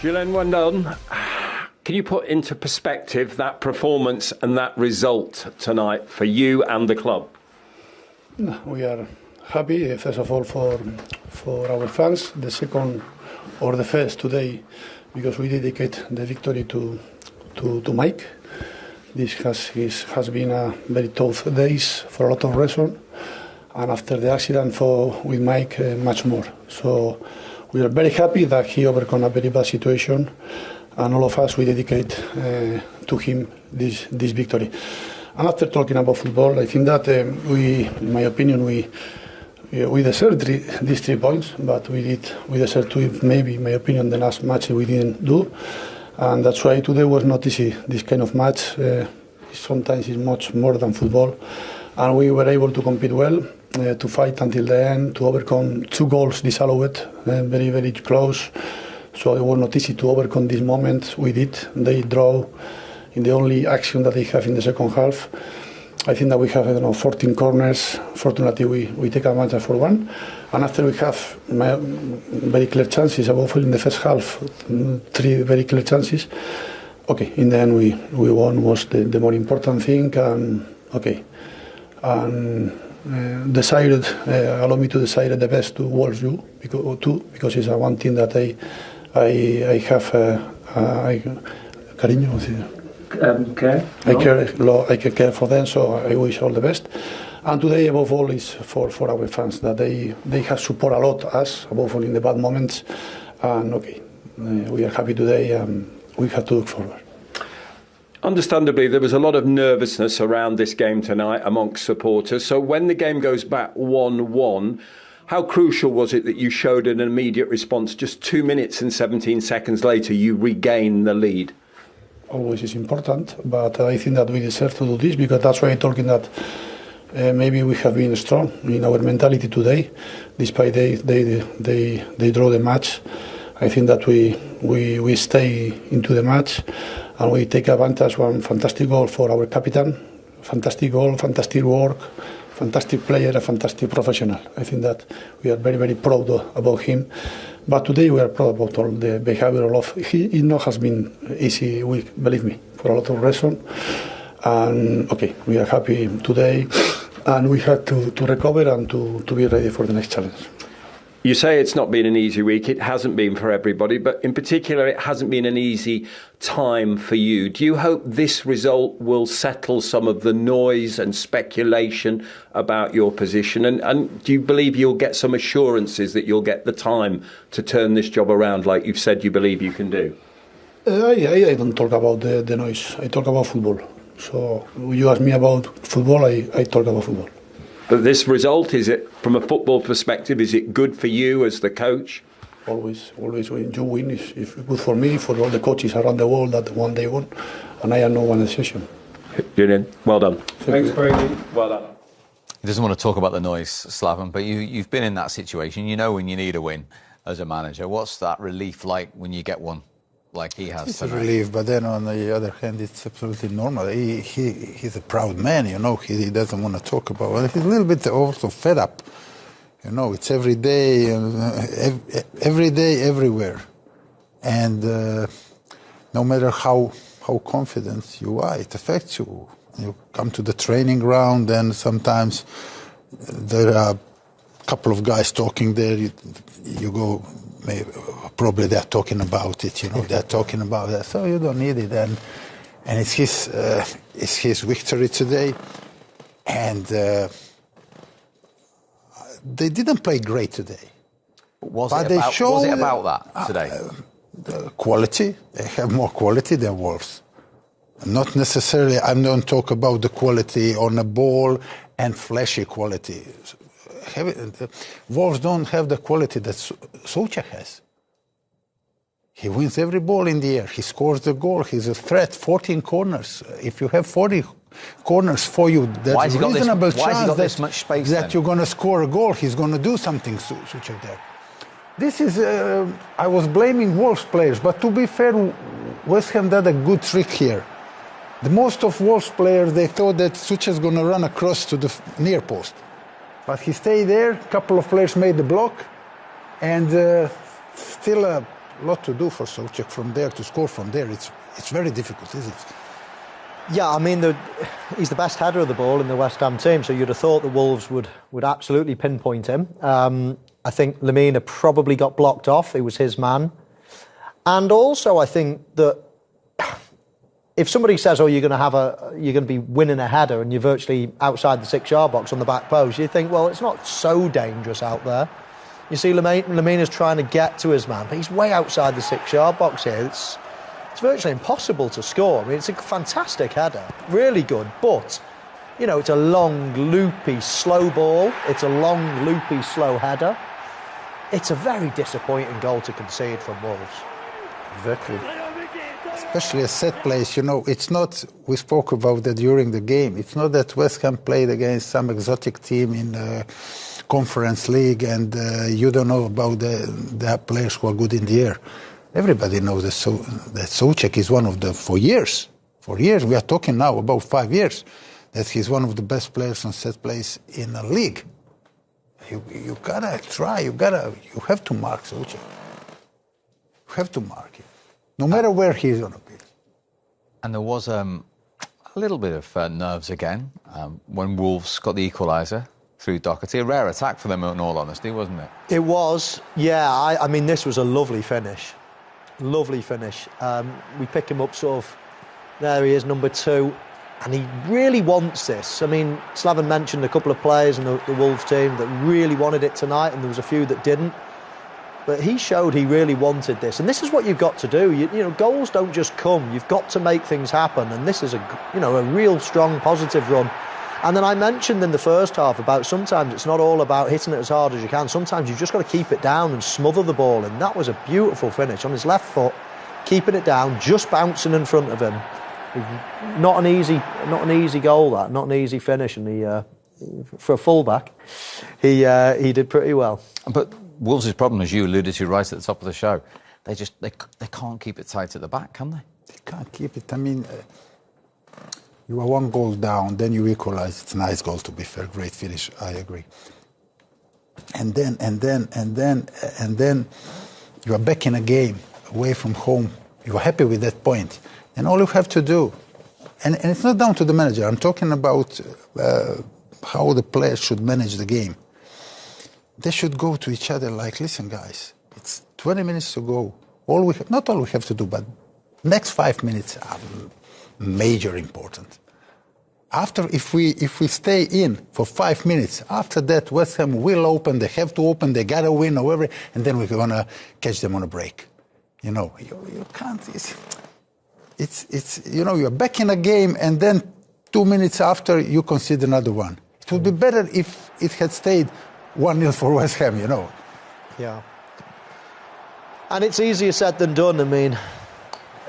Julen, well done. Can you put into perspective that performance and that result tonight for you and the club? We are happy, first of all, for our fans. The second, or the first today, because we dedicate the victory to Mike. This has been a very tough days for a lot of reasons, and after the accident with Mike, much more. So we are very happy that he overcome a very bad situation, and all of us, we dedicate to him this victory. And after talking about football, I think that in my opinion, we deserve these 3 points, but we deserve to, maybe, in my opinion, the last match we didn't do. And that's why today was not easy, this kind of match. Sometimes it's much more than football. And we were able to compete well, to fight until the end, to overcome 2 goals disallowed, very, very close. So it was not easy to overcome this moment. We did. They draw in the only action that they have in the second half. I think that we have 14 corners. Fortunately, we take advantage for 1. And after we have very clear chances, above all in the first half, 3 very clear chances. Okay, in the end we won, was the more important thing. And okay, and decided, allow me to decide the best to Wolves because it's one thing that I have cariño. Care? I care for them, so I wish all the best. And today, above all, is for our fans, that they have support a lot us, above all in the bad moments. And okay, we are happy today, and we have to look forward. Understandably, there was a lot of nervousness around this game tonight amongst supporters. So when the game goes back 1-1, how crucial was it that you showed an immediate response? Just 2 minutes and 17 seconds later, you regain the lead. Always is important, but I think that we deserve to do this, because that's why I'm talking that maybe we have been strong in our mentality today, despite they draw the match. I think that we stay into the match, and we take advantage. One fantastic goal for our captain, fantastic goal, fantastic work, fantastic player, a fantastic professional. I think that we are very, very proud about him. But today we are proud about all the behavior of he. It not has been easy week, believe me, for a lot of reasons. And okay, we are happy today, and we have to recover and to be ready for the next challenge. You say it's not been an easy week. It hasn't been for everybody, but in particular, it hasn't been an easy time for you. Do you hope this result will settle some of the noise and speculation about your position? And do you believe you'll get some assurances that you'll get the time to turn this job around, like you've said you believe you can do? I don't talk about the noise. I talk about football. So you ask me about football, I talk about football. But this result, is it, from a football perspective, is it good for you as the coach? Always when you win is good for me, for all the coaches around the world that one day won, and I am no one exception. Julen, well done. Thanks, Brady. Well done. He doesn't want to talk about the noise, Slaven, but you've been in that situation. You know when you need a win as a manager. What's that relief like when you get one like he has tonight? It's a relief, but then on the other hand, it's absolutely normal. He's a proud man, you know. He doesn't want to talk about it. He's a little bit also fed up. You know, it's every day, everywhere. And no matter how confident you are, it affects you. You come to the training ground, and sometimes there are a couple of guys talking there. You go, probably they're talking about it, you know, they're talking about that. So you don't need it. And it's his victory today. And they didn't play great today. Was it about that today? The quality. They have more quality than Wolves. Not necessarily, I don't talk about the quality on the ball and flashy quality. Wolves don't have the quality that Souček has. He wins every ball in the air. He scores the goal. He's a threat. 14 corners. If you have 40 corners for you, that's a reasonable chance this much space that you're going to score a goal. He's going to do something, Souček there. This is, I was blaming Wolves players, but to be fair, West Ham did a good trick here. The most of Wolves players, they thought that Souček is going to run across to the near post. But he stayed there, a couple of players made the block, and still lot to do for Souček from there to score from there. It's very difficult, isn't it? Yeah, I mean, he's the best header of the ball in the West Ham team, so you'd have thought the Wolves would absolutely pinpoint him. I think Lemina probably got blocked off. It was his man. And also, I think that if somebody says, "Oh, you're going to be winning a header," and you're virtually outside the 6-yard box on the back post, you think, well, it's not so dangerous out there. You see, Lemina's trying to get to his man, but he's way outside the 6-yard box here. It's virtually impossible to score. I mean, it's a fantastic header, really good, but you know, it's a long, loopy, slow ball. It's a long, loopy, slow header. It's a very disappointing goal to concede from Wolves. Exactly. Especially a set place, you know, it's not, we spoke about that during the game, it's not that West Ham played against some exotic team in the Conference League and you don't know about the players who are good in the air. Everybody knows that Souček is one of the, for years, we are talking now about 5 years, that he's one of the best players on set plays in the league. You gotta try, you have to mark Souček. You have to mark him, no matter where he's gonna be. And there was a little bit of nerves again when Wolves got the equaliser through Doherty. A rare attack for them, in all honesty, wasn't it? It was, yeah. I mean, this was a lovely finish. Lovely finish. We pick him up sort of, there he is, number 2, and he really wants this. I mean, Slaven mentioned a couple of players in the Wolves team that really wanted it tonight, and there was a few that didn't. But he showed he really wanted this, and this is what you've got to do. You know, goals don't just come. You've got to make things happen, and this is a real strong, positive run. And then I mentioned in the first half about sometimes it's not all about hitting it as hard as you can. Sometimes you've just got to keep it down and smother the ball, and that was a beautiful finish on his left foot, keeping it down, just bouncing in front of him. Not an easy goal, that, not an easy finish, and he, for a fullback, he did pretty well. But Wolves' problem, as you alluded to right at the top of the show, they can't keep it tight at the back, can they? They can't keep it. I mean, you are 1 goal down, then you equalise. It's a nice goal, to be fair. Great finish, I agree. And then you are back in a game, away from home. You are happy with that point. And all you have to do, and it's not down to the manager. I'm talking about how the players should manage the game. They should go to each other like, listen, guys, it's 20 minutes to go. Not all we have to do, but next 5 minutes are major important. After, if we stay in for 5 minutes, after that West Ham will open. They have to open. They gotta win, however, and then we're gonna catch them on a break. You know, you can't. It's you know, you're back in a game, and then 2 minutes after you concede another one. It would be better if it had stayed 1-0 for West Ham, you know. Yeah. And it's easier said than done. I mean,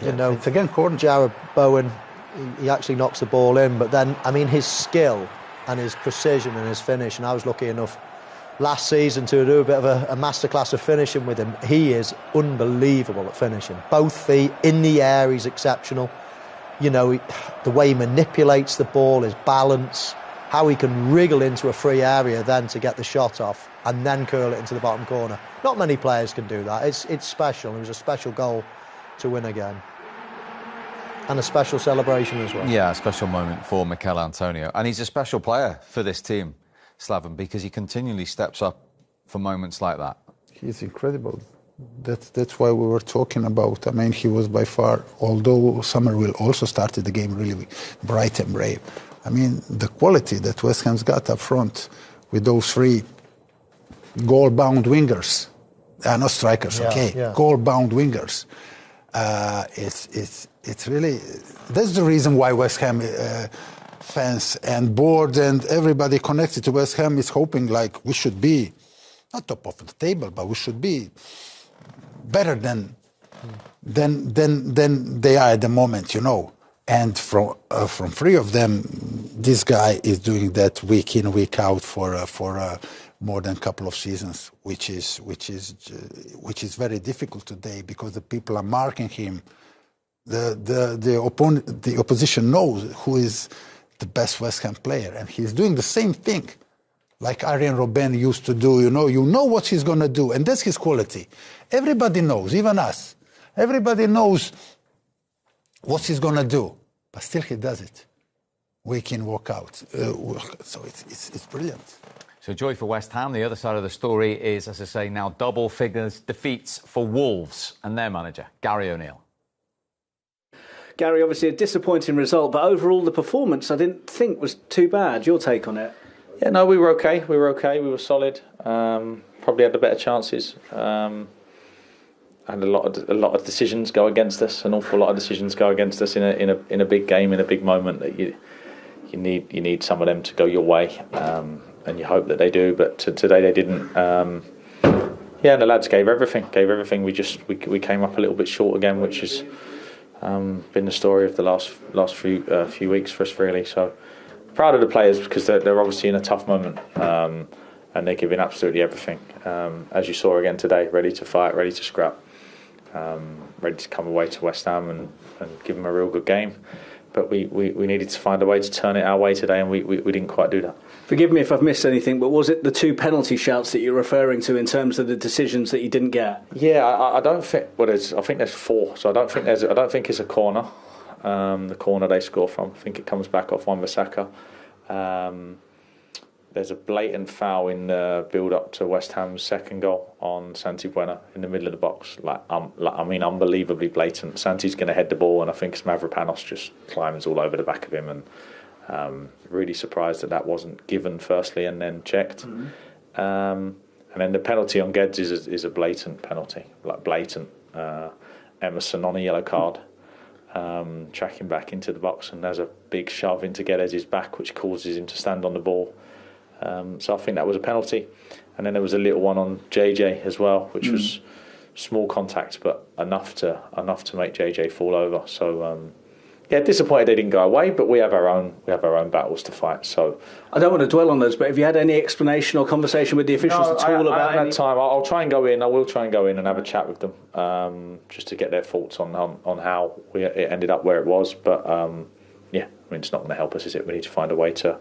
you know, it's again corner. Jared Bowen, he actually knocks the ball in, but then, I mean, his skill and his precision and his finish, and I was lucky enough last season to do a bit of a masterclass of finishing with him. He is unbelievable at finishing. Both feet, in the air, he's exceptional. You know, the way he manipulates the ball, his balance, how he can wriggle into a free area then to get the shot off and then curl it into the bottom corner. Not many players can do that. It's special. It was a special goal to win again. And a special celebration as well. Yeah, a special moment for Michail Antonio. And he's a special player for this team, Slaven, because he continually steps up for moments like that. He's incredible. That's why we were talking about. I mean, he was by far, although Summerville also started the game really bright and brave. I mean, the quality that West Ham's got up front with those 3 goal-bound wingers. Not strikers, okay. Yeah. Goal-bound wingers. It's really, that's the reason why West Ham fans and board and everybody connected to West Ham is hoping like we should be not top of the table, but we should be better than they are at the moment, you know. And from 3 of them, this guy is doing that week in, week out for more than a couple of seasons, which is very difficult today because the people are marking him. The opposition knows who is the best West Ham player, and he's doing the same thing like Arjen Robben used to do, you know what he's going to do, and that's his quality. Everybody knows, even us. Everybody knows what he's going to do, but still he does it. Week in, walk out. So it's brilliant. So joy for West Ham. The other side of the story is, as I say, now double figures defeats for Wolves and their manager, Gary O'Neill. Gary, obviously a disappointing result, but overall the performance I didn't think was too bad. Your take on it? Yeah, no, we were okay. We were solid. Probably had the better chances. And a lot of decisions go against us. An awful lot of decisions go against us in a big game, in a big moment. That you need some of them to go your way, and you hope that they do. But today they didn't. Yeah, and the lads gave everything. We came up a little bit short again, which has been the story of the last few weeks for us, really. So proud of the players because they're obviously in a tough moment, and they're giving absolutely everything. As you saw again today, ready to fight, ready to scrap, ready to come away to West Ham and give them a real good game. But we needed to find a way to turn it our way today, and we didn't quite do that. Forgive me if I've missed anything, but was it the 2 penalty shouts that you're referring to in terms of the decisions that you didn't get? Yeah, I don't think. Well, I think there's 4. So I don't think it's a corner. The corner they score from. I think it comes back off Wan-Bissaka. There's a blatant foul in the build-up to West Ham's second goal on Santi Buena in the middle of the box. Unbelievably blatant. Santi's going to head the ball, and I think Mavropanos just climbs all over the back of him. And really surprised that wasn't given firstly and then checked. Mm-hmm. And then the penalty on Geddes is a blatant penalty, blatant. Emerson on a yellow card. Tracking back into the box, and there's a big shove into Geddes' back, which causes him to stand on the ball. So I think that was a penalty. And then there was a little one on JJ as well, which was small contact, but enough to make JJ fall over. So yeah, disappointed they didn't go away, but we have our own battles to fight. So I don't want to dwell on those, but have you had any explanation or conversation with the officials at all about that time? I'll try and go in. I will try and go in and have a chat with them, just to get their thoughts on how it ended up where it was. But yeah, I mean, it's not going to help us, is it? We need to find a way to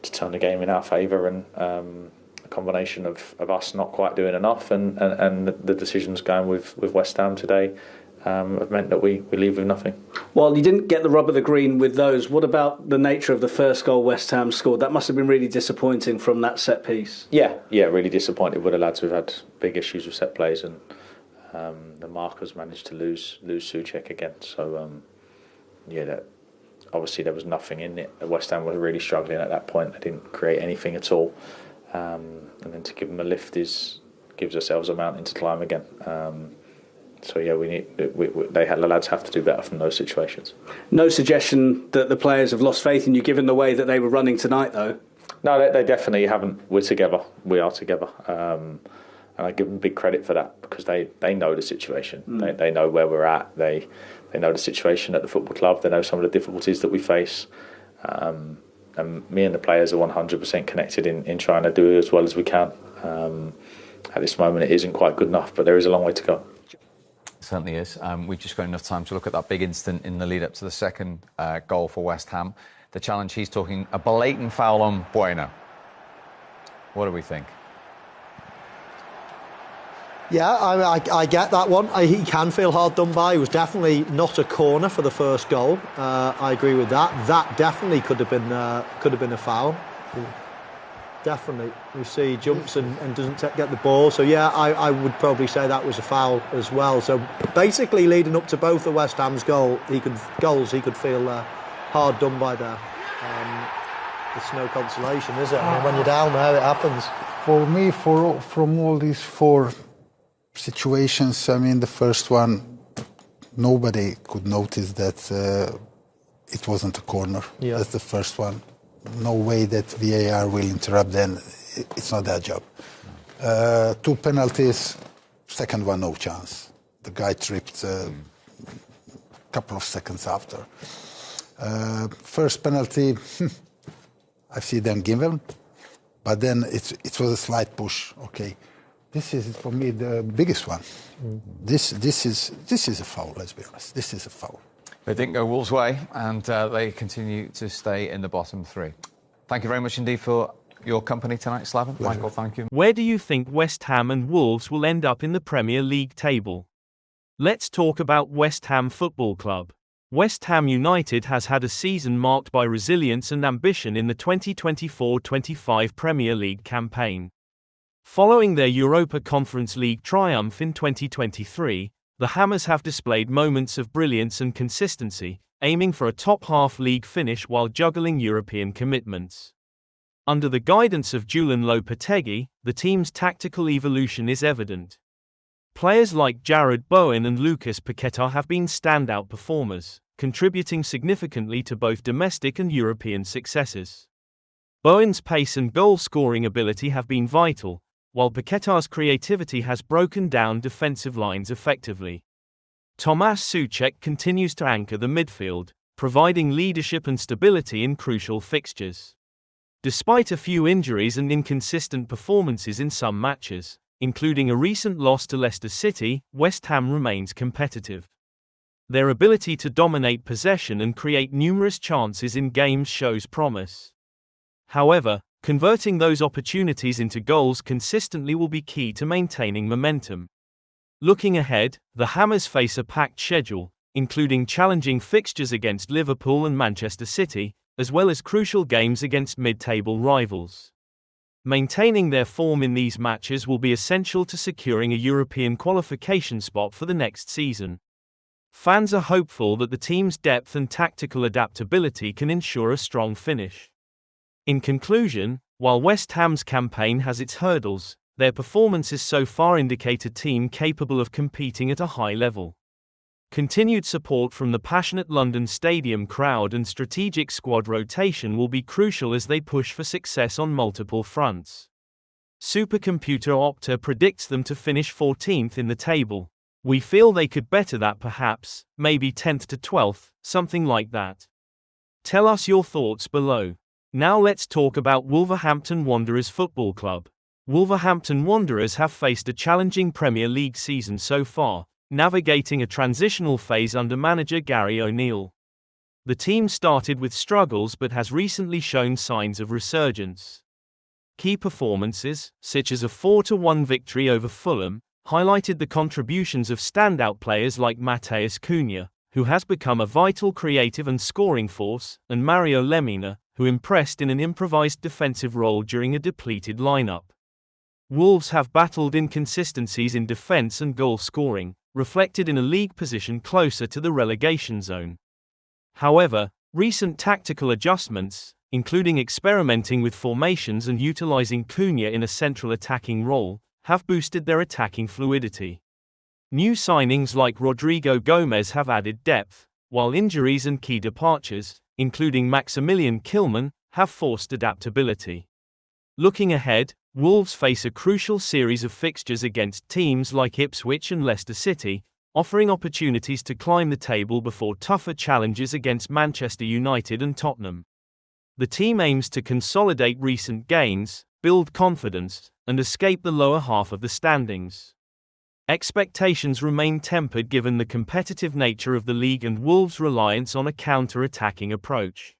turn the game in our favour, and a combination of us not quite doing enough and the decisions going with West Ham today have meant that we leave with nothing. Well, you didn't get the rub of the green with those. What about the nature of the first goal West Ham scored? That must have been really disappointing from that set piece. Yeah, really disappointed with the lads. We've had big issues with set plays, and the markers managed to lose Souček again. So that obviously there was nothing in it. West Ham were really struggling at that point. They didn't create anything at all, and then to give them a lift gives ourselves a mountain to climb again. So yeah, the lads have to do better from those situations. No suggestion that the players have lost faith in you, given the way that they were running tonight, though. No, they definitely haven't. We're together. We are together, and I give them big credit for that, because they know the situation. They know where we're at. They know the situation at the football club. They know some of the difficulties that we face, and me and the players are 100% connected in trying to do as well as we can. At this moment, it isn't quite good enough, but there is a long way to go. Certainly is. We've just got enough time to look at that big incident in the lead up to the second goal for West Ham. The challenge, he's talking a blatant foul on Buena. What do we think? Yeah, I get that one. He can feel hard done by. It was definitely not a corner for the first goal. I agree with that. That definitely could have been a foul. Definitely. You see he jumps and doesn't get the ball. So yeah, I would probably say that was a foul as well. So basically, leading up to both the West Ham's goals, he could feel hard done by there. It's no consolation, is it? I mean, when you're down there, it happens. For me, from all these 4 situations, I mean, the first one, nobody could notice that it wasn't a corner. Yeah. That's the first one. No way that VAR will interrupt them. It's not their job. 2 penalties, second one, no chance. The guy tripped a couple of seconds after. First penalty, I've seen them given, but then it was a slight push. Okay, this is for me the biggest one. This is a foul. Let's be honest. This is a foul. They didn't go Wolves' way, and they continue to stay in the bottom 3. Thank you very much indeed for your company tonight, Slaven. Michail, thank you. Where do you think West Ham and Wolves will end up in the Premier League table? Let's talk about West Ham Football Club. West Ham United has had a season marked by resilience and ambition in the 2024-25 Premier League campaign. Following their Europa Conference League triumph in 2023, the Hammers have displayed moments of brilliance and consistency, aiming for a top-half league finish while juggling European commitments. Under the guidance of Julen Lopetegui, the team's tactical evolution is evident. Players like Jarrod Bowen and Lucas Paquetá have been standout performers, contributing significantly to both domestic and European successes. Bowen's pace and goal-scoring ability have been vital, while Paquetá's creativity has broken down defensive lines effectively. Tomáš Souček continues to anchor the midfield, providing leadership and stability in crucial fixtures. Despite a few injuries and inconsistent performances in some matches, including a recent loss to Leicester City, West Ham remains competitive. Their ability to dominate possession and create numerous chances in games shows promise. However, converting those opportunities into goals consistently will be key to maintaining momentum. Looking ahead, the Hammers face a packed schedule, including challenging fixtures against Liverpool and Manchester City, as well as crucial games against mid-table rivals. Maintaining their form in these matches will be essential to securing a European qualification spot for the next season. Fans are hopeful that the team's depth and tactical adaptability can ensure a strong finish. In conclusion, while West Ham's campaign has its hurdles, their performances so far indicate a team capable of competing at a high level. Continued support from the passionate London Stadium crowd and strategic squad rotation will be crucial as they push for success on multiple fronts. Supercomputer Opta predicts them to finish 14th in the table. We feel they could better that perhaps, maybe 10th to 12th, something like that. Tell us your thoughts below. Now let's talk about Wolverhampton Wanderers Football Club. Wolverhampton Wanderers have faced a challenging Premier League season so far, navigating a transitional phase under manager Gary O'Neill. The team started with struggles but has recently shown signs of resurgence. Key performances, such as a 4-1 victory over Fulham, highlighted the contributions of standout players like Matheus Cunha, who has become a vital creative and scoring force, and Mario Lemina, who impressed in an improvised defensive role during a depleted lineup. Wolves have battled inconsistencies in defense and goal scoring, reflected in a league position closer to the relegation zone. However, recent tactical adjustments, including experimenting with formations and utilizing Cunha in a central attacking role, have boosted their attacking fluidity. New signings like Rodrigo Gomez have added depth, while injuries and key departures, including Maximilian Kilman, have forced adaptability. Looking ahead, Wolves face a crucial series of fixtures against teams like Ipswich and Leicester City, offering opportunities to climb the table before tougher challenges against Manchester United and Tottenham. The team aims to consolidate recent gains, build confidence, and escape the lower half of the standings. Expectations remain tempered given the competitive nature of the league and Wolves' reliance on a counter-attacking approach.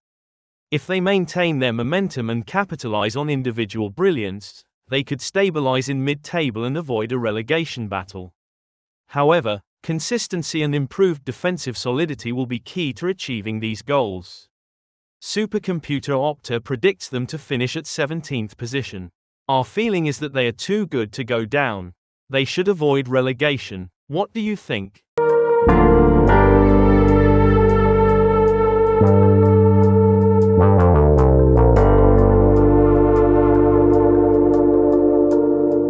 If they maintain their momentum and capitalize on individual brilliance, they could stabilize in mid-table and avoid a relegation battle. However, consistency and improved defensive solidity will be key to achieving these goals. Supercomputer Opta predicts them to finish at 17th position. Our feeling is that they are too good to go down. They should avoid relegation. What do you think?